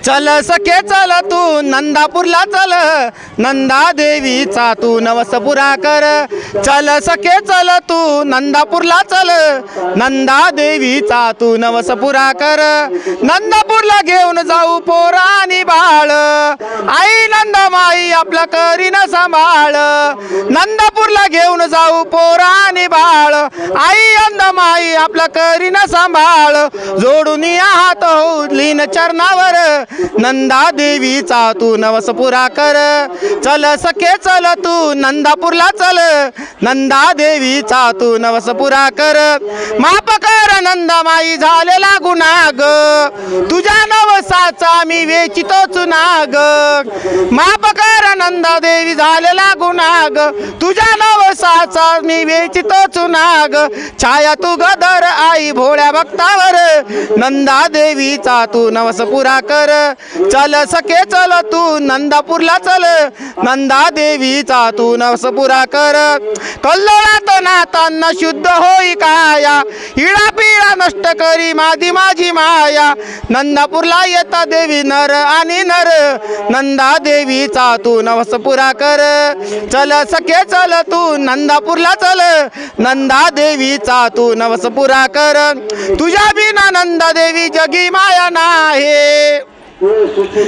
चल सखे चल तू नंदापूरला चल, नंदा देवीचा तू नवस पुरा कर। चल सखे चल तू नंदापूरला चल, नंदा देवीचा तू नवस पुरा कर। नंदापूरला घेऊन जाऊ पोरा आणि बाळ, आई नंदामाई आपला करीन सांभाळ। नंदापूरला घेऊन जाऊ पोरा आणि बाळ, आई नंदामाई आपला करीन सांभाळ। जोडून या हात होलीन चरणावर, नंदा देवीचा तू नवस पुरा कर। चल सखे चल तू नंदापूरला चल, नंदा देवीचा तू नवस पुरा कर। माफ कर नंदामाई झालेला गुन्हा ग, तुझ्या नवसाचा मी वेचितोच नाग। माफ कर नंदा देवी झालेला गुन्हा ग, तुझ्या नवसाचा मी वेचितोच नाग। छाया तू गदर आई भोळ्या भक्तावर, नंदा देवीचा तू नवस पुरा कर। चल सखे चल तू नंदापूरला चल, नंदा देवीचा तू नवस पुरा कर। कल्लोळात नातांना शुद्ध होई काया, हिळा पिळा नष्ट करी मादी माझी माया। नंदापूरला येता देवी नर आणि नर, नंदा देवीचा तू नवस पुरा कर। चल सखे चल तू नंदापूरला चल, नंदा देवीचा तू नवस पुरा कर। तुझ्या बिना नंदा देवी जगी माया नाही,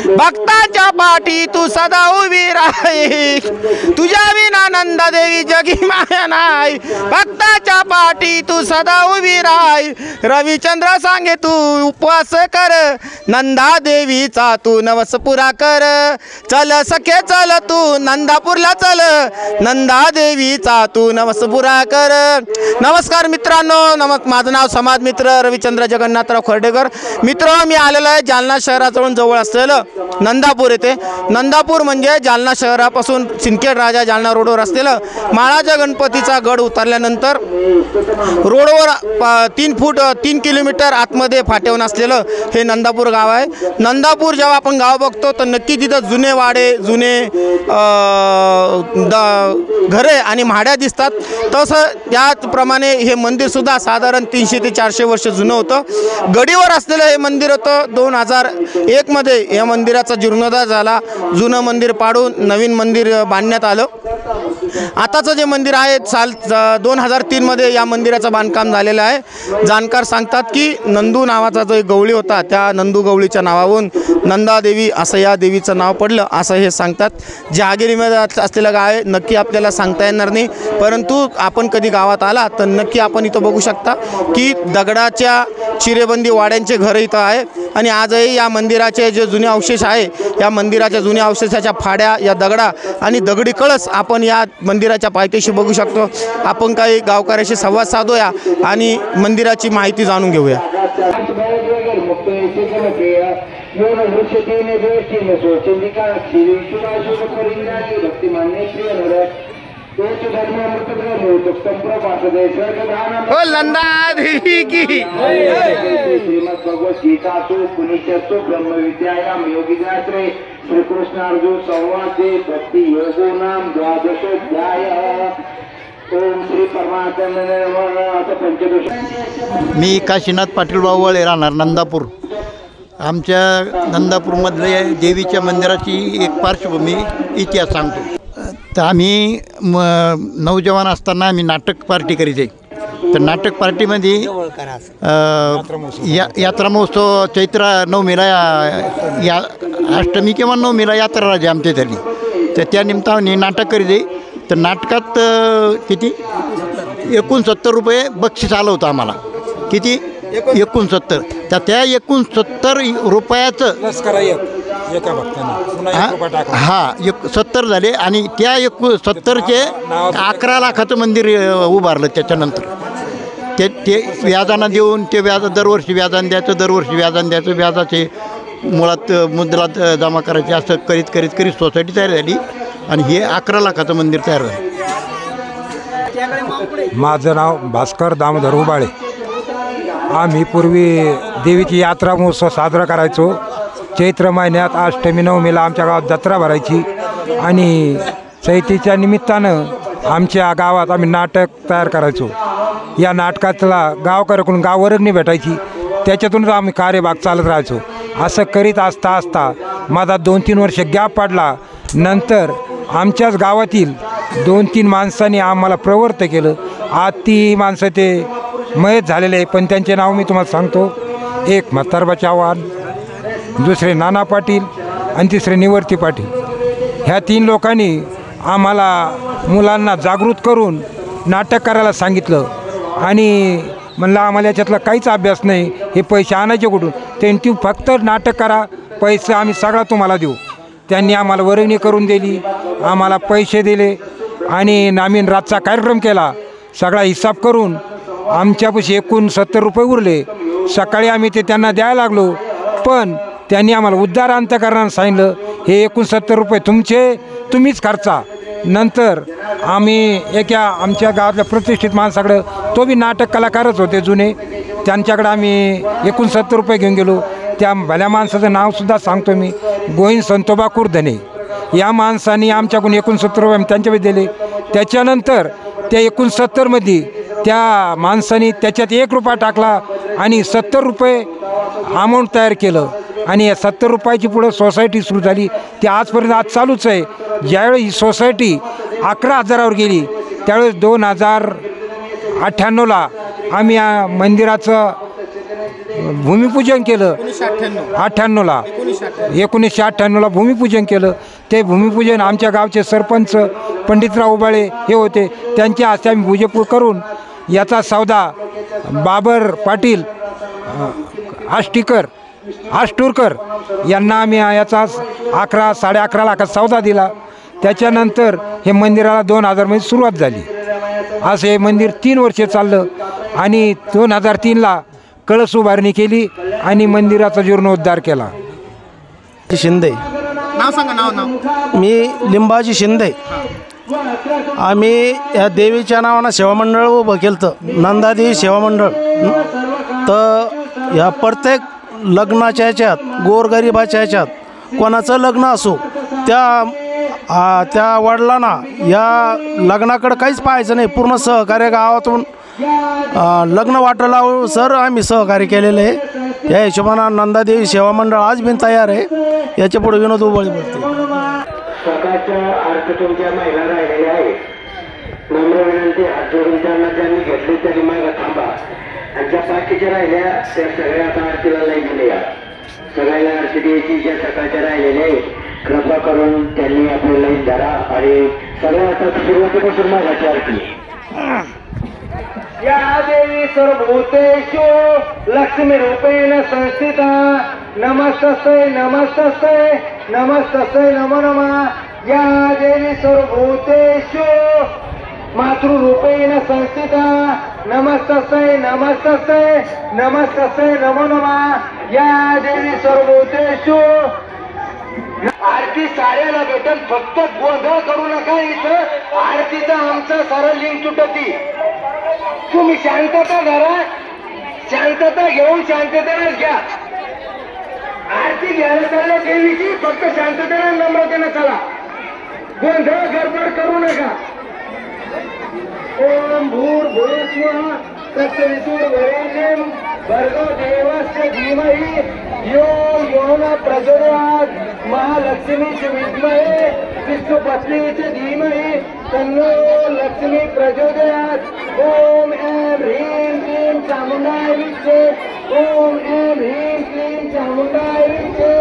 भक्ताच्या पाठी तू सदा उभी राही। तुझ्या विना नंदा देवी जगी माया नाही, भक्ताच्या पाठी तू सदा उभी राही। रविचंद्र सांगे तू उपवास कर, नंदा देवीचा तू नवस पुरा कर। चल सखे चल तू नंदापूरला चल, नंदा देवीचा तू नवस पुरा कर। नमस्कार मित्रांनो, माझं नाव समाज मित्र रविचंद्र जगन्नाथराव खर्डेकर। मित्र मी आलेलो आहे जालना शहराजवळून जवळ असलेलं नंदापूर येथे। नंदापूर म्हणजे जालना शहरापासून सिंदखेड राजा जालना रोडवर असलेलं माळाच्या गणपतीचा गड उतरल्यानंतर रोडवर 3 किलोमीटर आतमध्ये फाट्यावरून असलेलं हे नंदापूर गाव आहे। नंदापूर जेव्हा आपण गाव बघतो तर नक्की तिथं जुने वाडे, जुने घरे आणि म्हाड्या दिसतात। तसं त्याचप्रमाणे हे मंदिर सुद्धा साधारण 300 ते 400 वर्ष जुनं होतं। गडीवर असलेलं हे मंदिर होतं। 2001 मध्ये या मंदिराचा जीर्णोद्धार झाला, जुनं मंदिर पाडून नवीन मंदिर बांधण्यात आलं। आताचं जे मंदिर आहे 2003 मध्ये या मंदिराचं बांधकाम झालेलं आहे। जाणकार सांगतात की नंदू नावाचा जो एक गवळी होता, त्या नंदू गवळीच्या नावावरून नंदादेवी असं या देवीचं नाव पडलं असं हे सांगतात। जहागिरीमध्ये असलेलं गाव आहे, नक्की आपल्याला सांगता येणार नाही, परंतु आपण कधी गावात आला तर नक्की आपण इथं बघू शकता की दगडाच्या चिरेबंदी वाड्यांचे घर इथं आहे। आणि आजही या मंदिराचे जे जुने अवशेष आहे, या मंदिराच्या जुन्या अवशेषाच्या फाड्या, या दगडा आणि दगडी कळस आपण या मंदिराच्या पायथ्याशी बघू शकतो। आपण काही गावकऱ्याशी संवाद साधूया आणि मंदिराची माहिती जाणून घेऊया। ओ नंदा देवी की श्रीमद भगवत गीता तो पुनिशस्तु ब्रह्म विद्यायाम योगी शास्त्रे श्री कृष्ण अर्जुन संवादे भक्ति योगो नाम द्वादशोध्याय। ओम श्री परमात्मने नमः। पंचदश मी काशीनाथ पाटील बावळे राहणार नंदापूर। आमच्या नंदापूरमधले देवीच्या मंदिराची एक पार्श्वभूमी इतिहास सांगतो। तर आम्ही नौजवान असताना आम्ही नाटक पार्टी करीत आहे। तर नाटक पार्टीमध्ये यात्रा महोत्सव चैत्र नवमीला या अष्टमी किंवा नवमीला यात्रा राजा आमच्या झाली, तर त्या निमित्ताने नाटक करीत आहे। तर नाटकात किती 69 रुपये बक्षीस आलं होतं आम्हाला। किती 69। तर त्या 69 रुपयाचं हा 70 झाले आणि त्या 70चे 11 लाखाचं मंदिर उभारलं। त्याच्यानंतर ते व्याजानं देऊन ते व्याज दरवर्षी व्याजानं द्यायचं, दरवर्षी व्याजानं द्यायचं, व्याजाचे मुळात मुद्दलात जमा करायचे, असं करीत करीत करीत सोसायटी तयार झाली आणि हे 11 लाखाचं मंदिर तयार झालं। माझं नाव भास्कर दामोदर उबाळे। आम्ही पूर्वी देवीची यात्रा महोत्सव साजरा करायचो। चैत्र महिन्यात अष्टमी नवमीला आमच्या गावात जत्रा भरायची आणि चैतीच्या निमित्तानं आमच्या गावात आम्ही नाटक तयार करायचो। या नाटकातला गावकऱ्याकडून गाववर्गणी भेटायची, त्याच्यातूनच आम्ही कार्यभाग चालत राहायचो। असं करीत असता असता माझा 2-3 वर्ष गॅप पडला. नंतर आमच्याच गावातील 2-3 माणसांनी आम्हाला प्रवृत्त केलं. आज ती माणसं ते मयत झालेले आहे, पण त्यांचे नाव मी तुम्हाला सांगतो. एक म्हातारबा चव्हाण, दुसरे नाना पाटील आणि तिसरे निवर्ती पाटील. ह्या 3 लोकांनी आम्हाला मुलांना जागृत करून नाटक करायला सांगितलं आणि म्हणलं आम्हाला याच्यातला काहीच अभ्यास नाही, हे पैसे आणायचे कुठून. त्यांनी फक्त नाटक करा, पैसे आम्ही सगळा तुम्हाला देऊ. त्यांनी आम्हाला वर्गणी करून दिली, आम्हाला पैसे दिले आणि आम्ही रातचा कार्यक्रम केला. सगळा हिसाब करून आमच्यापाशी एकूण 70 रुपये उरले. सकाळी आम्ही ते त्यांना द्यायला लागलो, पण त्यांनी आम्हाला उद्धार अंतकरणानं सांगितलं हे एकूण 70 रुपये तुमचे, तुम्हीच खर्चा. नंतर आम्ही एका आमच्या गावातल्या प्रतिष्ठित माणसाकडं, तो बी नाटक कलाकारच होते जुने, त्यांच्याकडं आम्ही एकूण 70 रुपये घेऊन गेलो. त्या भल्या माणसाचं नावसुद्धा सांगतो मी, गोविंद संतोबा कुरधने. या माणसाने आमच्याकडून एकूण 70 रुपये त्यांच्याकडे दिले. त्याच्यानंतर त्या एकूण 70मध्ये त्या माणसाने त्याच्यात 1 रुपया टाकला आणि 70 रुपये अमाऊंट तयार केलं आणि या 70 रुपयाची पुढं सोसायटी सुरू झाली. ती आजपर्यंत आज चालूच आहे. ज्यावेळी ही सोसायटी 11,000वर गेली त्यावेळेस 2098ला आम्ही या मंदिराचं भूमिपूजन केलं. 1998ला भूमिपूजन केलं. ते भूमिपूजन आमच्या गावचे सरपंच पंडितराव उबाळे हे होते, त्यांच्या हस्ते आम्ही पूजेपूर करून याचा सौदा बाबर पाटील आष्टूरकर यांना आम्ही याचा 11-11.5 लाखाचा सौदा दिला. त्याच्यानंतर हे मंदिराला 2000मध्ये सुरुवात झाली. असं हे मंदिर 3 वर्षे चाललं आणि 2003ला कळस उभारणी केली आणि मंदिराचा जीर्णोद्धार केला. शिंदे नाव सांगा. नाव मी लिंबाजी शिंदे. आम्ही या देवीच्या नावानं सेवामंडळ उभं केलं होतं, नंदादेवी सेवामंडळ. तर ह्या प्रत्येक लग्नाच्या ह्याच्यात, गोरगरिबाच्या ह्याच्यात कोणाचं लग्न असो, त्या वडिलांना या लग्नाकडं काहीच पाहायचं नाही. पूर्ण सहकार्य गावातून लग्न वाटलं सर आम्ही सहकार्य केलेलं आहे. या हिशोबानं नंदादेवी सेवा मंडळ आज बिन तयार आहे. याच्या पुढे विनोद उबळी बोलते. स्वतःच्या अर्थ तुमच्या महिला राहिलेल्या आहेत. नम्र विनंती, हात जोडून त्यांना ज्यांनी घेतले त्यांनी मागं थांबा आणि ज्या बाकीच्या राहिल्या त्या सगळ्या आता आरतीला नाही गेल्या. सगळ्याला आरती द्यायची ज्या सकाळच्या राहिलेल्या आहेत, कृपा करून त्यांनी आपली लाईन धरा आणि सगळ्या आता सुरुवातीपासून मागाची आरती. या देवी सर्वभूतेषु लक्ष्मी रूपेण संस्थिता नमस्तस्यै नमस्तस्यै नमस्तस्यै नमो नमः. या देवी सर्वभूतेषु मातृरूपेण संस्थिता नमस्तस्यै नमस्तस्यै नमस्तस्यै नमो नमः. या देवी सर्वभूतेषु. आरती साऱ्याला भेटल, फक्त गोंधळ करू नका. इथं आरतीचं आमचं सरळ लिंक तुटती. तुम्ही शांतता धरा, शांतता घेऊन शांततेने घ्या. आरती घ्यायला चालल्या देवीची, फक्त शांततेने नम्रतेने चला. गोंधळ गडबड करू नका. ओम भूर्भुवः तत्सवितुर्वरेण्यं भर्गो देवस्य धीमहि यो न प्रचोदयात्. महालक्ष्मीचे विद्महे विष्णुपत्नीचे धीमहि तन्नो लक्ष्मी प्रचोदयात्. ओम ऐं ह्रीं क्लीं चामुण्डाय विद्महे. ओम ऐं ह्रीं क्लीं चामुण्डाय विद्महे.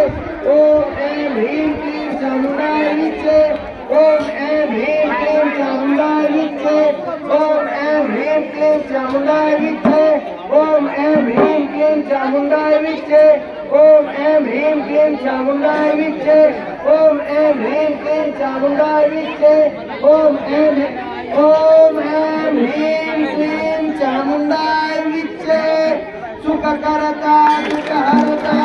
ओम ऐं ह्रीं क्लीं चामुण्डाय विद्महे. ओम ऐं ह्रीं क्लीं चामुण्डाय विद्महे. ओम ऐं ह्रीं क्लीं चामुण्डाय विद्महे. ओम ऐं ह्रीं क्लीं चामुण्डाय विद्महे. ओम ऐं ह्रीं क्लीं चामुण्डाय विद्महे. ओम ऐं ह्रीं क्लीं चामुण्डाय विद्महे. ओम ऐं ह्रीं चामुण्डाय विद्महे. सुखकरता सुखहरता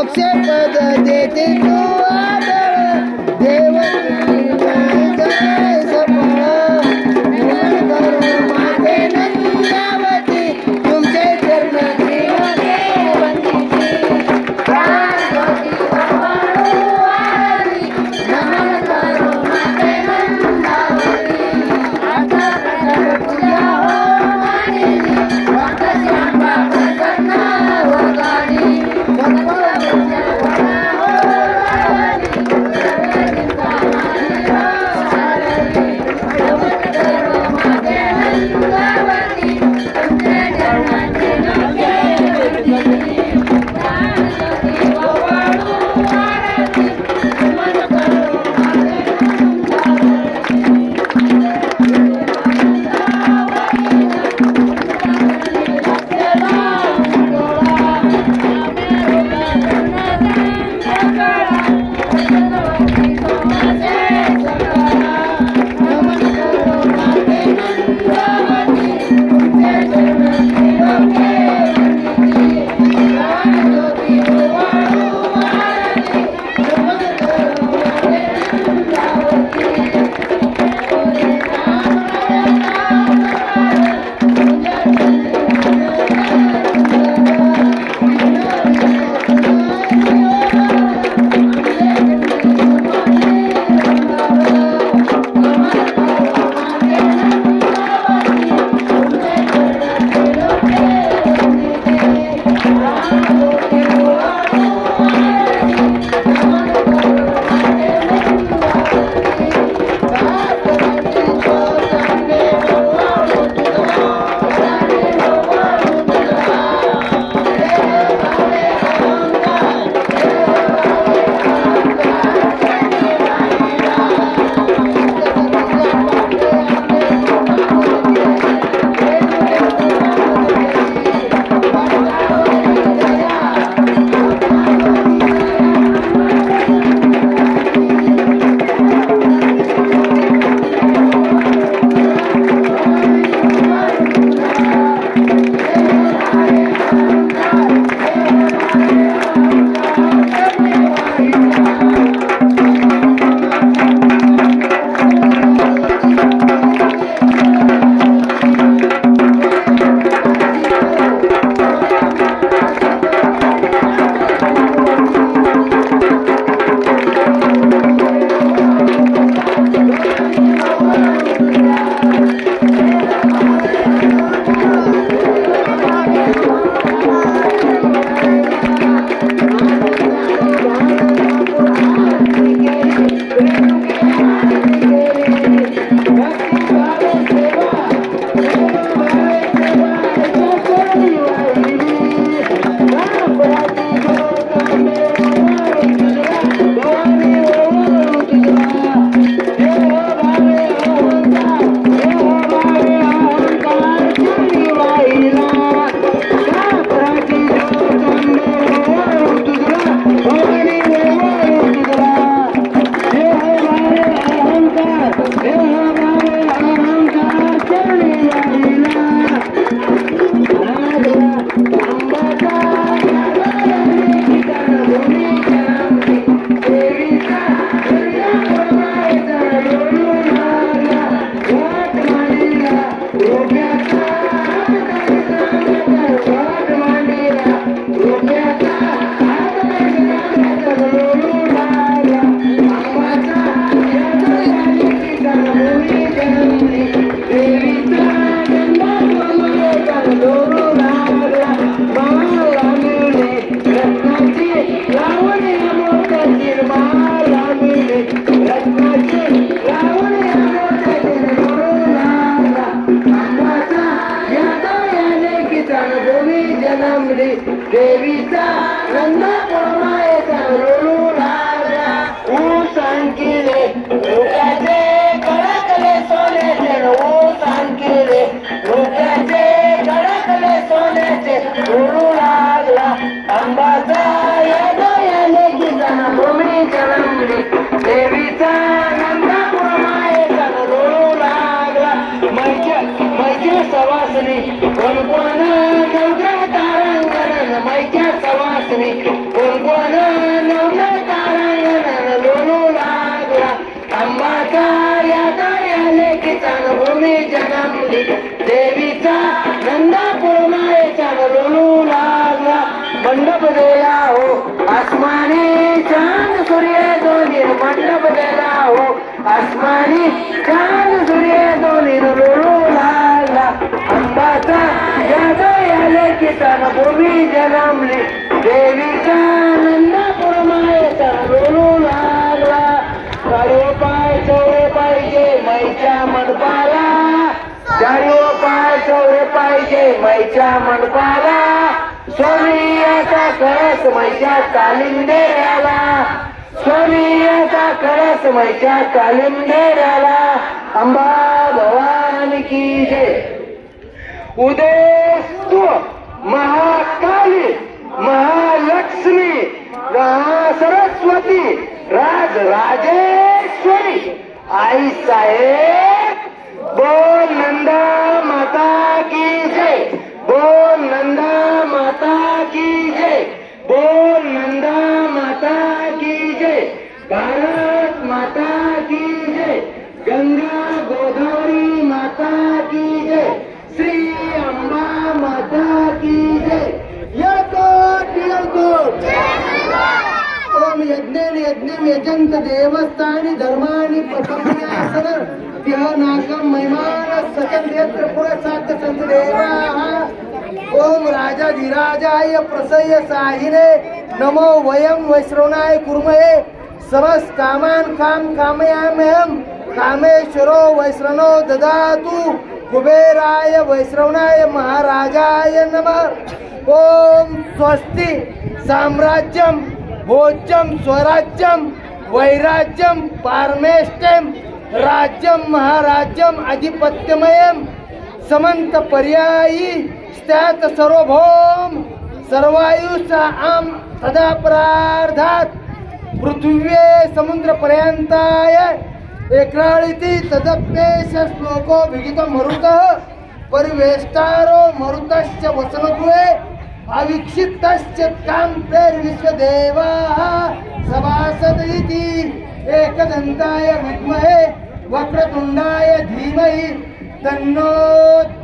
मोक्ष पद देते तू आदर देव देवीचा नंदा मायेचा रोडू लागला ऊस आणखीले लोकाचे कडकले सोन्याचे ऊस आणखीले लोकाचे कडकले सोन्याचे रोडू लागला अंबाचा याने किसान भूमी जन्मली देवीचा नंदा मायेचा रोडू लागला मैत्री सवासनी कोण कोण मैच्या सवासनी कोण कोण जन्मली देवीचा नंदापूर मायेचा रोलू लागला मंडप दिला हो आसमानी चांद सूर्य दोन्ही मंडप दिला हो आसमानी चांद सूर्य दोन्ही रोलू लागला अंबाचा यादव याले की भूमी जन्मली देवीचा नंदापूर मायेचा रोलू लागला चारो पाय चौरे पाहिजे मैच्या मंडपाला चारो पाय चौरे पाहिजे मैच्या मंडपाला सोनियाचा कळस मैच्या कालिंदेऱ्याला सोनियाचा कळस मैच्या कालिंदेऱ्याला अंबा भवानी की जय उदयस्तु महाकाली महालक्ष्मी सरस्वती राजराजेश्वरी आई साहेब बोल नंदा माता की जय बोल नंदा माता की जय बोल नंदा माता की जय भारत माता की जय गंगा गोदावरी माता की जय श्री अंबा माता की जय ओम यज्ञेन यज्ञम यजंत देवस्थानी धर्मानी प्रथम्यासन नाकम महिमान सकल नेत्र पुरसात संत देवा ओम राजाधिराजाय प्रसय साहिने नमो वयम वैश्रवणाय कुर्महे समस्त कामान काम कामयाम्यहम कामेश्वरो वैश्रवणो ददातु कुबेराय वैश्रवणाय महाराजाय नमः ओम स्वस्ति साम्राज्यम भोज्यम स्वराज्यम वैराज्यम पारमेष्टम राज्यम महाराज्यम अधिपत्यमयम समंत पर्यायी स्त्यात सर्वभौम सर्वायुषा आम सदा प्रार्धात पृथ्वी समुद्र पर्यंताय एकराळीति तदप्येश श्लोको विगित मरुतः परिवेष्टारो मरुतश्च वसनगृहे अविक्षिप्तश्च कांप्रेर विश्वदेवाः सभासद इति एकदन्ताय विद्महे वक्रतुंडाय धीमहि तन्नो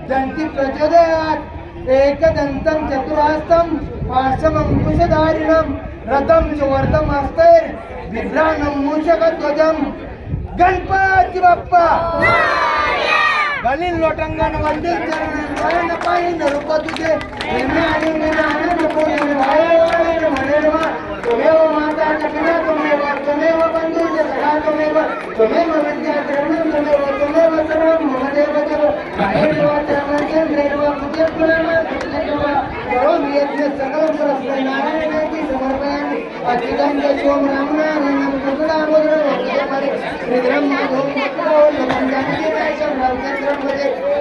दन्ति प्रचोदयात् एकदन्तं चतुरास्तं पार्श्वमंकुशधारिणं रथं च वर्धमस्ते बिभ्राणं मूषकध्वजं गणपति बाप्पा गलिन लोटंगन वंदे चरण पाई नरूप तुझे आणि आनंद कोणी वाय म्हणेवा तुमेव माता जगना तुमेव बंधू सदा तुमेव विद्या द्रवण तुमेव सर्व ममदेव जग बाहेर वाचनाचे देव तुझे पुराण करो यज्ञ सगळ प्रश्न नारायण की समर्पण अतिगंध सोम राम नाम कुसुदा मुद्र श्रीधरम माधव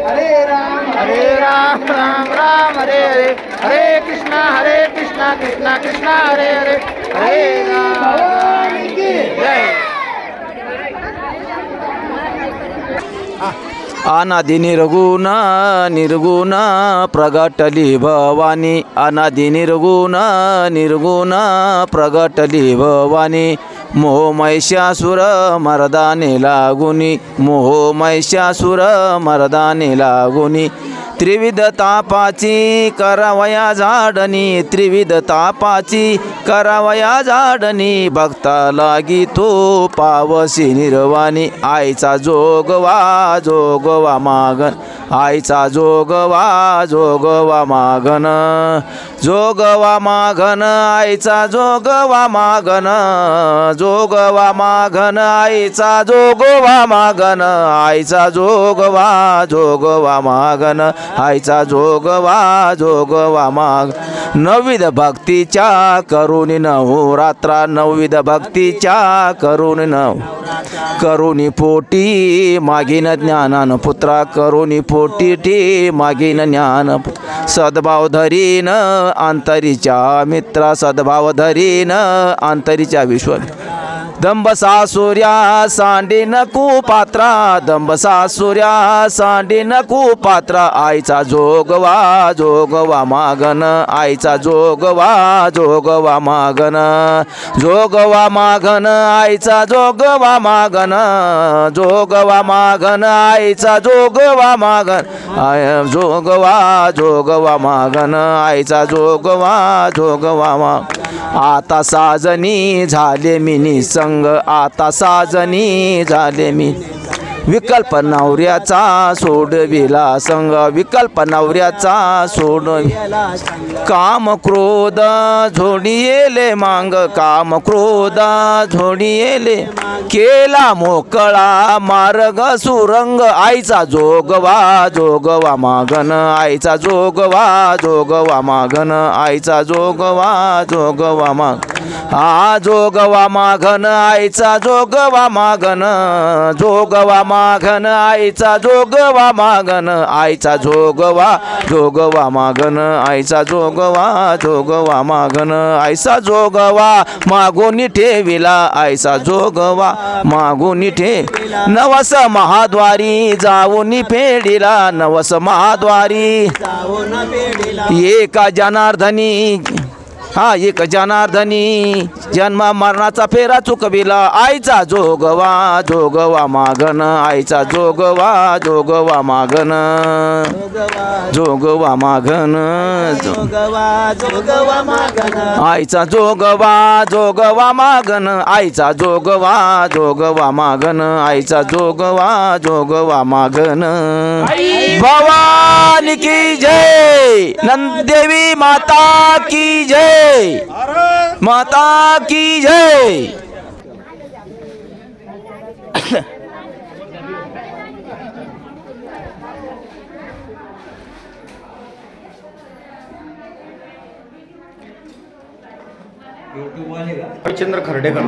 हरे राम राम राम हरे हरे हरे कृष्णा कृष्णा कृष्णा हरे हरे हरे राम की जय अनादि निर्गुण निर्गुण प्रगटली भवानी अनादि निर्गुण निर्गुण प्रगटली भवानी मोह महिषासुर मर्दाने लागुनी मोह महिषासुर मर्दाने लागुनी त्रिविध तापाची करावया झाडणी त्रिविध तापाची करावया झाडणी भक्ता लागी तो पावसी निर्वाणी आईचा जोगवा मागन आईचा जोगवा मागन आईचा जोगवा मागन आईचा जोगवा मागन आईचा जोगवा मागन आईचा जोगवा माग नवविध भक्तीच्या करुणी नवरात्रा नवविध भक्तीच्या करुणी पोटी मागीन ज्ञानान पुत्रा करुणी पोटी मागीन ज्ञान सद्भाव धरीन अंतरीच्या मित्रा सद्भाव धरीन अंतरीच्या विश्व दंब सासुर्या सांडे नको पात्रा दंब सासुर्या सांडे नको पात्रा आईचा जोगवा जोगवा मागन आईचा जोगवा मागन आईचा जोगवा मागन आईचा जोगवा मागन जोगवा मागन आईचा जोगवा आता साजनी झाले मिनी संग आता साजनी झाले मी विकल्प नवऱ्याचा सोडविला संग विकल्प नवऱ्याचा सोडविला काम क्रोध झोडियेले मांग काम क्रोध झोडियेले केला मोकळा मार्ग सुरंग आईचा जोगवा मागन आईचा जोगवा मागन आईचा जोगवा माग जोगवा मागन आईचा जोगवा मागन आईचा जोगवा मागन आईचा जोगवा मागन आईचा जोगवा मागन आईचा जोगवा मागून ठेविला आईचा जोगवा मागून ठेव नवस महाद्वारी जाऊन फेडिला नवस महाद्वारी एका जनार्दनी एक जनार्दनी जन्म मरणाचा फेरा चुकविला आईचा जोगवा मागन आईचा जोगवा मागन आईचा जोगवा मागन आईचा जोगवा मागन आईचा जोगवा मागन भवानी की जय नंददेवी माता की जय माता की जय। रविचंद्र खर्डेकर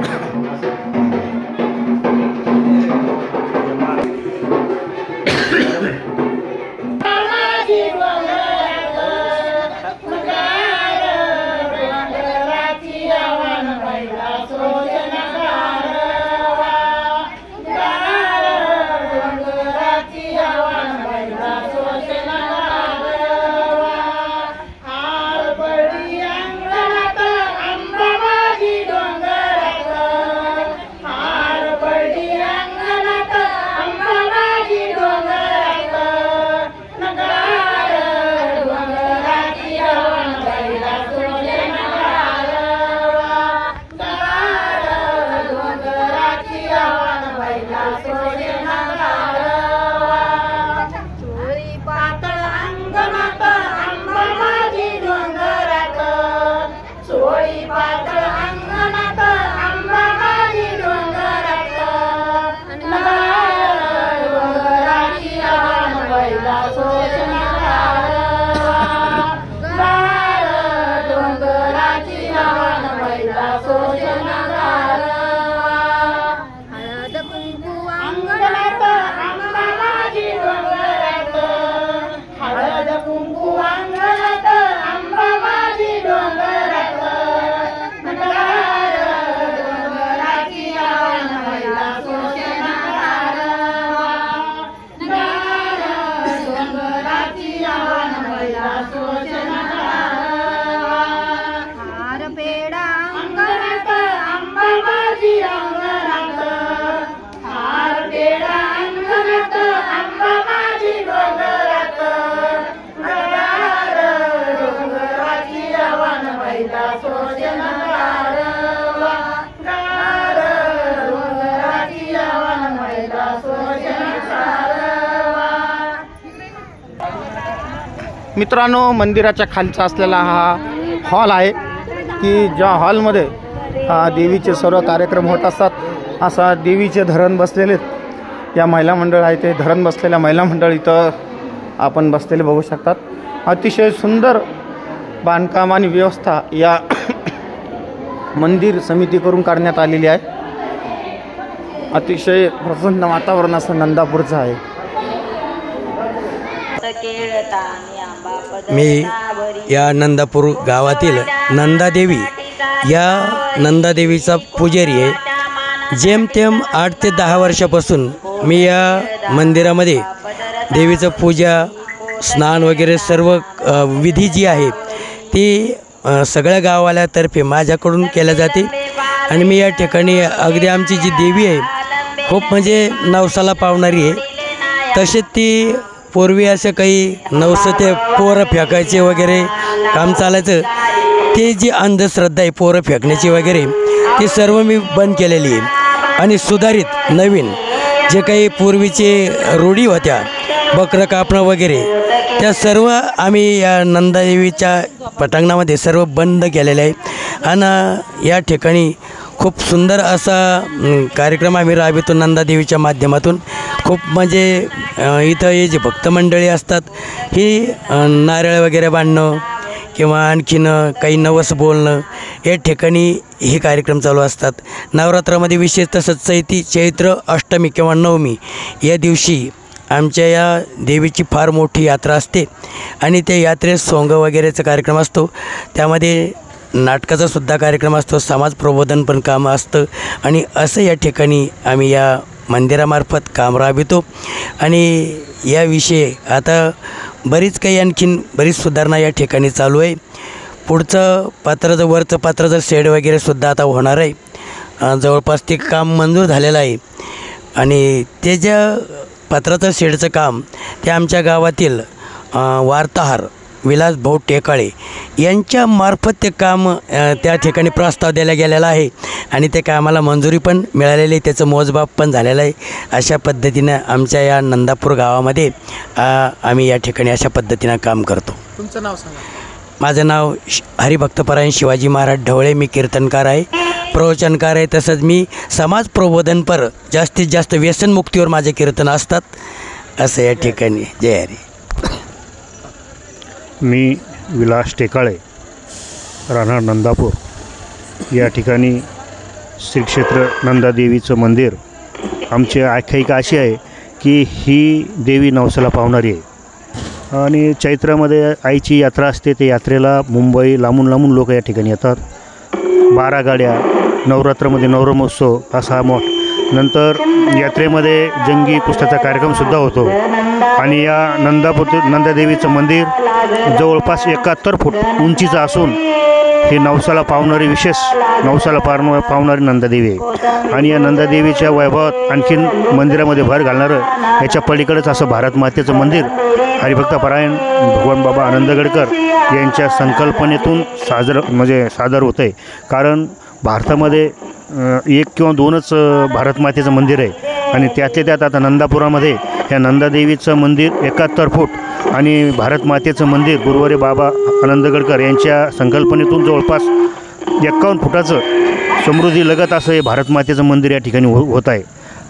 मित्रांनो, मंदिराच्या खालचा असलेला हा हॉल आहे की ज्या हॉलमध्ये देवीचे सर्व कार्यक्रम होत असतात। असा देवीचे धरण बसलेले या महिला मंडळ आहे, ते धरण बसलेल्या महिला मंडळ इथं आपण बसलेले बघू शकतात। अतिशय सुंदर बांधकाम आणि व्यवस्था या मंदिर समितीकडून करण्यात आलेली आहे। अतिशय प्रसन्न वातावरण असं नंदापूरचं आहे। मी या नंदापूर गावातील नंदादेवी या नंदादेवीचा पुजारी आहे। जेमतेम 8 ते 10 वर्षापासून मी या मंदिरामध्ये देवीचं पूजा स्नान वगैरे सर्व विधी जी आहे ती सगळ्या गावाल्यातर्फे माझ्याकडून केल्या जाते आणि मी या ठिकाणी अगदी आमची जी देवी आहे खूप म्हणजे नवसाला पावणारी आहे. तसेच ती पूर्वी असं काही नवसं ते पोरं फेकायचे वगैरे काम चालायचं, ते जी अंधश्रद्धा आहे पोरं फेकण्याची वगैरे ती सर्व मी बंद केलेली आहे आणि सुधारित नवीन जे काही पूर्वीचे रूढी होत्या बकरं कापणं वगैरे त्या सर्व आम्ही या नंदादेवीच्या पटांगणामध्ये सर्व बंद केलेले आहे. आणि या ठिकाणी खूप सुंदर असा कार्यक्रम आम्ही राबवितो नंदादेवीच्या माध्यमातून. खूप म्हणजे इथं हे जे भक्त मंडळी असतात ही नारळ वगैरे बांधणं किंवा आणखीन काही नवस बोलणं या ठिकाणी हे कार्यक्रम चालू असतात. नवरात्रामध्ये विशेषतः सत्सैती चैत्र अष्टमी किंवा नवमी या दिवशी आमच्या या देवीची फार मोठी यात्रा असते आणि त्या यात्रेत सोंग वगैरेचा कार्यक्रम असतो. त्यामध्ये नाटकाचा सुद्धा कार्यक्रम असतो, समाज प्रबोधन पण काम असतं आणि असं या ठिकाणी आम्ही या मंदिरामार्फत काम राबवितो. आणि याविषयी आता बरीच काही आणखीन बरीच सुधारणा या ठिकाणी चालू आहे. पुढचं पात्राचं वरचं पात्राचं शेड वगैरे सुद्धा आता होणार आहे. जवळपास ते काम मंजूर झालेलं आहे आणि ते ज्या पात्राचं शेडचं काम ते आमच्या गावातील वार्ताहर विलास भाऊ टेकाळे यांच्यामार्फत ते काम त्या ठिकाणी प्रस्ताव द्यायला गेलेला आहे आणि ते कामाला मंजुरी पण मिळालेली आहे, त्याचं मोजमाप पण झालेलं आहे. अशा पद्धतीनं आमच्या या नंदापूर गावामध्ये आम्ही या ठिकाणी अशा पद्धतीनं काम करतो. तुमचं नाव सांगा. माझं नाव हरिभक्तपरायण शिवाजी महाराज ढवळे. मी कीर्तनकार आहे, प्रवचनकार आहे, तसंच मी समाज प्रबोधनपर जास्तीत जास्त व्यसनमुक्तीवर माझे कीर्तन असतात. असं या ठिकाणी. जय हरी. मी विलास टेकाळे, राहणार नंदापूर. या ठिकाणी श्री क्षेत्र नंदादेवीचं मंदिर आमची आख्यायिका अशी आहे की ही देवी नवसाला पावणारी आहे आणि चैत्रामध्ये आईची यात्रा असते. ते यात्रेला मुंबई लांबून लांबून लोक या ठिकाणी येतात. 12 गाड्या, नवरात्रामध्ये नवरमहोत्सव असा मोठ. नंतर यात्रेमध्ये जंगी कुस्त्याचा कार्यक्रमसुद्धा होतो आणि या नंदादेवीचं मंदिर जवळपास 71 फूट उंचीचं असून हे नवसाला पावणारी विशेष नवसाला पावणारी नंदादेवी आहे. आणि या नंदादेवीच्या वैभवात आणखीन मंदिरामध्ये भर घालणारं याच्या पलीकडेच असं भारत मातेचं मंदिर हरिभक्तपरायण भगवान बाबा आनंदगडकर यांच्या संकल्पनेतून सादर होतं आहे. कारण भारतामध्ये 1 किंवा 2च भारत मातेचं मंदिर आहे आणि त्यातल्या त्यात आता नंदापुरामध्ये ह्या नंदादेवीचं मंदिर 71 फूट आणि भारत मातेचं मंदिर गुरुवारी बाबा आनंदगडकर यांच्या संकल्पनेतून जवळपास 51 फुटाचं समृद्धी लगत असं हे भारत मातेचं मंदिर या ठिकाणी होत आहे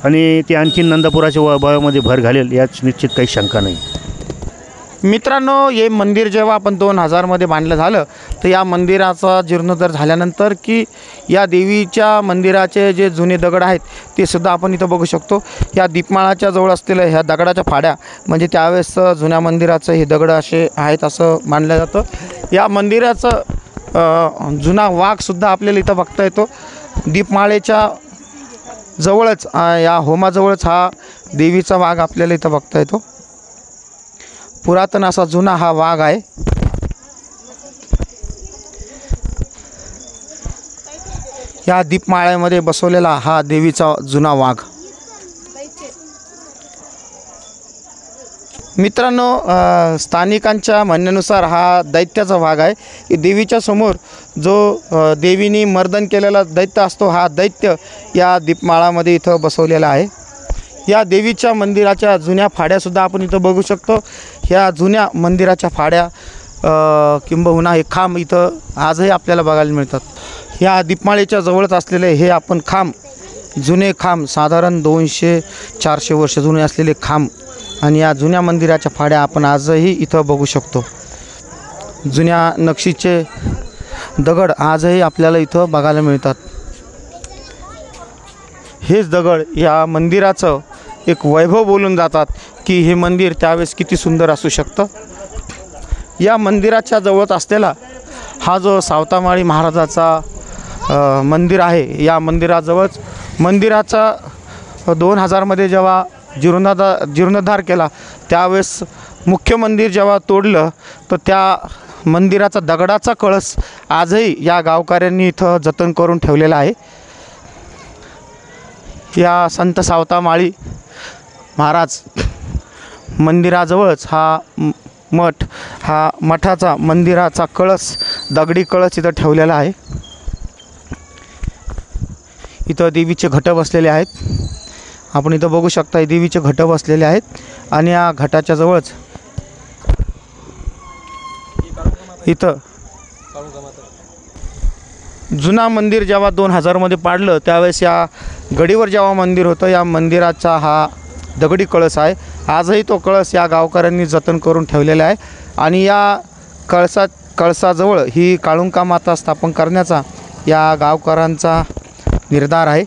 आणि ते आणखीन नंदापुराच्या वैभवामध्ये भर घालेल यात निश्चित काही शंका नाही. मित्रांनो, हे मंदिर जेव्हा आपण 2000मध्ये बांधलं झालं तर या मंदिराचा जीर्णोद्धार झाल्यानंतर की या देवीच्या मंदिराचे जे जुने दगड आहेत ते सुद्धा आपण इथं बघू शकतो. या दीपमाळाच्या जवळ असलेल्या ह्या दगडाच्या फाड्या म्हणजे त्यावेळेस जुन्या मंदिराचं हे दगड असे आहेत असं मानलं जातं. या मंदिराचं जुना वाघसुद्धा आपल्याला इथं बघता येतो. दीपमाळेच्या जवळच या होमाजवळच हा देवीचा वाघ आपल्याला इथं बघता येतो. पुरातन असा जुना हा वाघ आहे. या दीपमाळ्यामध्ये बसवलेला हा देवीचा जुना वाघ. मित्रांनो, स्थानिकांच्या म्हणण्यानुसार हा दैत्याचा वाघ आहे की देवीच्या समोर जो देवीने मर्दन केलेला दैत्य असतो हा दैत्य या दीपमाळामध्ये इथं बसवलेला आहे. या देवीच्या मंदिराच्या जुन्या फाड्यासुद्धा आपण इथं बघू शकतो. ह्या जुन्या मंदिराच्या फाड्या किंबहुना हे खांब इथं आजही आपल्याला बघायला मिळतात. ह्या दीपमाळेच्या जवळच असलेले हे आपण खांब, जुने खांब, साधारण 200-400 वर्ष जुने असलेले खांब आणि या जुन्या मंदिराच्या फाड्या आपण आजही इथं बघू शकतो. जुन्या नक्षीचे दगड आजही आपल्याला इथं बघायला मिळतात. हेच दगड या मंदिराचं एक वैभव बोलून जातात की हे मंदिर त्यावेळेस किती सुंदर असू शकतं. या मंदिराच्या जवळच असलेला हा जो सावतामाळी महाराजाचा मंदिर आहे, या मंदिराजवळच मंदिराचा 2000मध्ये जेव्हा जीर्णोद्धार केला त्यावेळेस मुख्य मंदिर जेव्हा तोडलं तर त्या मंदिराचा दगडाचा कळस आजही या गावकऱ्यांनी इथं जतन करून ठेवलेला आहे. या संत सावतामाळी महाराज मंदिराजवळच हा मठ, हा मठाचा मंदिराचा कळस, दगडी कळस इथं ठेवलेला आहे. इथं देवीचे घट बसलेले आहेत. आपण इथं बघू शकता देवीचे घट बसलेले आहेत आणि या घटाच्या जवळच इथं जुना मंदिर जेव्हा 2000मध्ये पाडलं त्यावेळेस या गडीवर जेव्हा मंदिर होतं या मंदिराचा हा दगडी कळस आहे. आजही तो कळस या गावकऱ्यांनी जतन करून ठेवलेला आहे आणि या कळसाजवळ ही काळुंका माता स्थापन करण्याचा या गावकऱ्यांचा निर्धार आहे.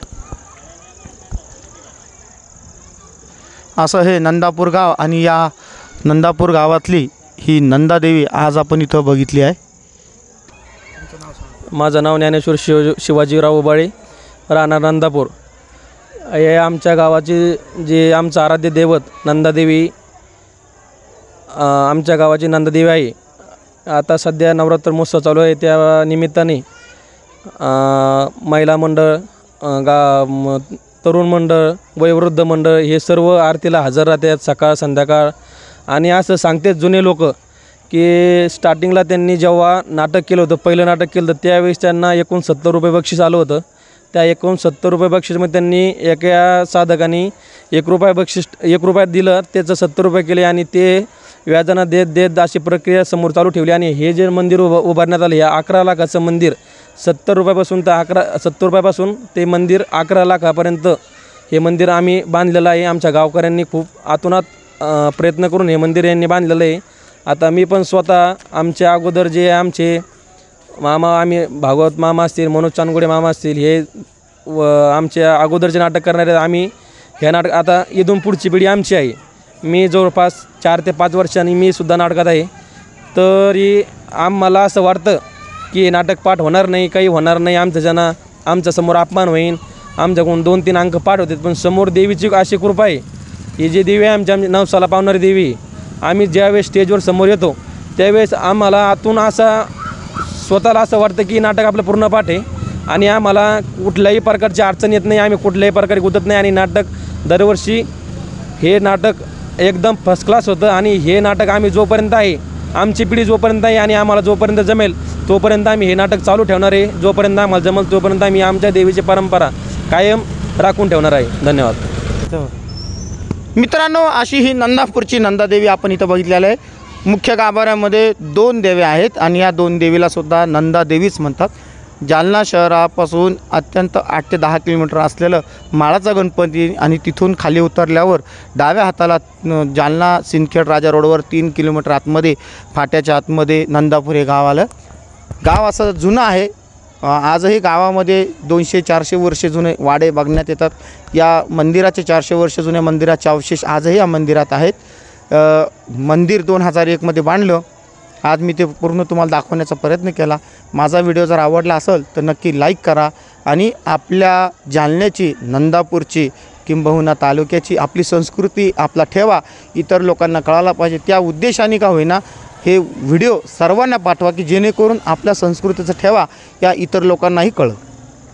असं हे नंदापूर गाव आणि या नंदापूर गावातली ही नंदादेवी आज आपण इथं बघितली आहे. माझं नाव ज्ञानेश्वर शिवाजीराव उबाळे, राहणार नंदापूर. हे आमच्या गावाचे जे आमचं आराध्य दैवत नंदादेवी, आमच्या गावाची नंदादेवी आहे. आता सध्या नवरात्र महोत्सव चालू आहे, त्या निमित्ताने महिला मंडळ, तरुण मंडळ, वयोवृद्ध मंडळ हे सर्व आरतीला हजर राहतात सकाळ संध्याकाळ. आणि असं सांगतात जुने लोक की स्टार्टिंगला त्यांनी जेव्हा नाटक केलं होतं, पहिलं नाटक केलं होतं त्यावेळेस त्यांना एकूण 70 रुपये बक्षीस आलं होतं. त्या एकूण 70 रुपये बक्षीसमध्ये त्यांनी एका साधकाने 1 रुपया बक्षीस 1 रुपया दिलं, त्याचं 70 रुपये केले आणि ते व्याजानं देत अशी प्रक्रिया समोर चालू ठेवली. आणि हे जे मंदिर उभारण्यात आलं, हे 11 लाखाचं मंदिर 70 रुपयापासून तर 70 रुपयापासून ते मंदिर 11 लाखापर्यंत हे मंदिर आम्ही बांधलेलं आहे. आमच्या गावकऱ्यांनी खूप आतुनात प्रयत्न करून हे मंदिर यांनी बांधलेलं आहे. आता मी पण स्वतः आमच्या अगोदर जे आमचे मामा, आम्ही भागवत मामा असतील, मनोज चांदगुडे मामा असतील, हे आमच्या अगोदरचे नाटक करणारे, आम्ही हे नाटक आता इथून पुढची पिढी आमची आहे. मी जवळपास 4 ते 5 वर्षांनी मी सुद्धा नाटकात आहे. तरी आम्हाला असं वाटतं की नाटक पाठ होणार नाही, काही होणार नाही, आमच्यासमोर अपमान होईल, आमच्याकडून 2-3 अंक पाठ होतात. पण समोर देवीची अशी कृपा आहे, ही जी देवी आहे आमच्या नवसाला पावणारी देवी, आम्ही ज्यावेळेस स्टेजवर समोर येतो त्यावेळेस आम्हाला आतून असा स्वतःला असं वाटतं की नाटक आपलं पूर्ण पाठ आहे आणि आम्हाला कुठल्याही प्रकारची अडचण येत नाही, आम्ही कुठल्याही प्रकारे गुंतत नाही. आणि नाटक दरवर्षी हे नाटक एकदम फर्स्ट क्लास होतं. आणि हे नाटक आम्ही जोपर्यंत आहे, आमची पिढी जोपर्यंत आहे आणि आम्हाला जोपर्यंत जमेल तोपर्यंत आम्ही हे नाटक चालू ठेवणार आहे. जोपर्यंत आम्हाला जमेल तोपर्यंत आम्ही आमच्या देवीची परंपरा कायम राखून ठेवणार आहे. धन्यवाद. मित्रांनो, अशी ही नंदापूरची नंदादेवी आपण इथं बघितलेलं आहे. मुख्य गाभाऱ्यामध्ये 2 देव्या आहेत आणि या 2 देवीलासुद्धा नंदादेवीच म्हणतात. जालना शहरापासून अत्यंत 8 ते 10 किलोमीटर असलेलं माळाचा गणपती आणि तिथून खाली उतरल्यावर डाव्या हाताला जालना सिंदखेड राजा रोडवर 3 किलोमीटर आतमध्ये फाट्याच्या आतमध्ये नंदापूर हे गाव आलं. गाव असं जुनं आहे. आजही गावामध्ये 200-400 वर्षे जुने वाडे बघण्यात येतात. या मंदिराचे 400 वर्ष जुन्या मंदिराचे अवशेष आजही या मंदिरात आहेत. मंदिर 2001मध्ये बांधलं. आज मी ते पूर्ण तुम्हाला दाखवण्याचा प्रयत्न केला. माझा व्हिडिओ जर आवडला असेल तर नक्की लाईक करा आणि आपल्या जालन्याची, नंदापूरची किंबहुना तालुक्याची आपली संस्कृती, आपला ठेवा इतर लोकांना कळायला पाहिजे. त्या उद्देशाने का होईना हे व्हिडिओ सर्वांना पाठवा की जेणेकरून आपल्या संस्कृतीचा ठेवा या इतर लोकांनाही कळेल.